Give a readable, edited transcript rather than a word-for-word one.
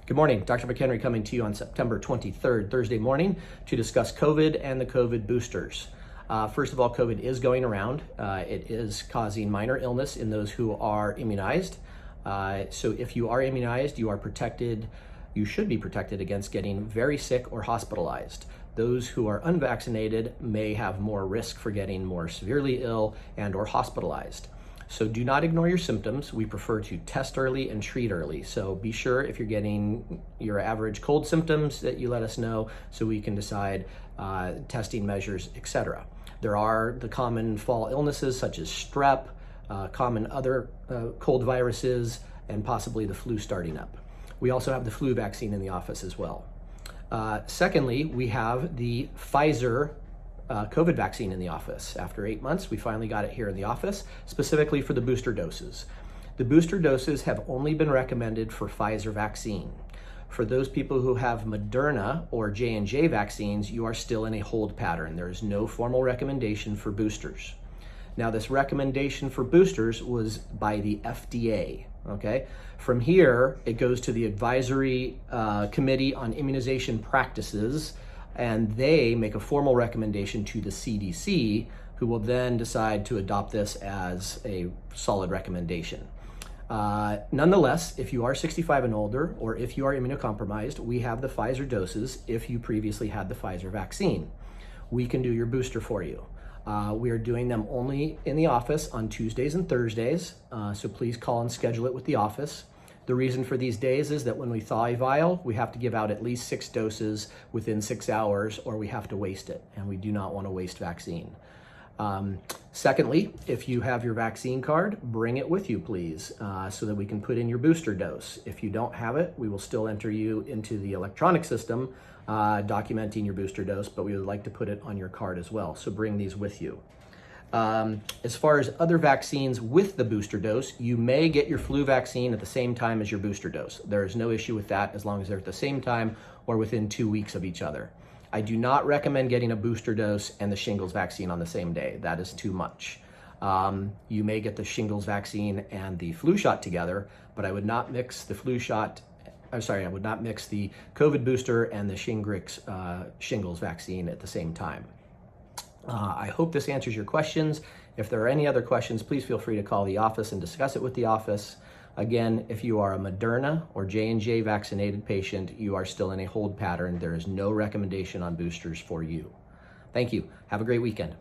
Good morning. Dr. McHenry coming to you on September 23rd, Thursday morning, to discuss COVID and the COVID boosters. First of all, COVID is going around. It is causing minor illness in those who are immunized. So if you are immunized, you are protected. You should be protected against getting very sick or hospitalized. Those who are unvaccinated may have more risk for getting more severely ill and or hospitalized. So do not ignore your symptoms. We prefer to test early and treat early. So be sure if you're getting your average cold symptoms that you let us know so we can decide testing measures, etc. There are the common fall illnesses such as strep, common other cold viruses, and possibly the flu starting up. We also have the flu vaccine in the office as well. Secondly, we have the Pfizer COVID vaccine in the office. After 8 months, we finally got it here in the office, specifically for the booster doses. The booster doses have only been recommended for Pfizer vaccine. For those people who have Moderna or J&J vaccines, you are still in a hold pattern. There is no formal recommendation for boosters. Now, this recommendation for boosters was by the FDA, okay? From here, it goes to the Advisory Committee on Immunization Practices, and they make a formal recommendation to the CDC, who will then decide to adopt this as a solid recommendation. Nonetheless, if you are 65 and older, or if you are immunocompromised, we have the Pfizer doses if you previously had the Pfizer vaccine. We can do your booster for you. We are doing them only in the office on Tuesdays and Thursdays, so please call and schedule it with the office. The reason for these days is that when we thaw a vial, we have to give out at least 6 doses within 6 hours, or we have to waste it, and we do not want to waste vaccine. Secondly, if you have your vaccine card, bring it with you, please, so that we can put in your booster dose. If you don't have it, we will still enter you into the electronic system documenting your booster dose, but we would like to put it on your card as well, so bring these with you. As far as other vaccines with the booster dose, you may get your flu vaccine at the same time as your booster dose. There is no issue with that as long as they're at the same time or within 2 weeks of each other. I do not recommend getting a booster dose and the shingles vaccine on the same day. That is too much. You may get the shingles vaccine and the flu shot together, but I would not mix the I would not mix the COVID booster and the shingles vaccine at the same time. I hope this answers your questions. If there are any other questions, please feel free to call the office and discuss it with the office. Again, if you are a Moderna or J&J vaccinated patient, you are still in a hold pattern. There is no recommendation on boosters for you. Thank you. Have a great weekend.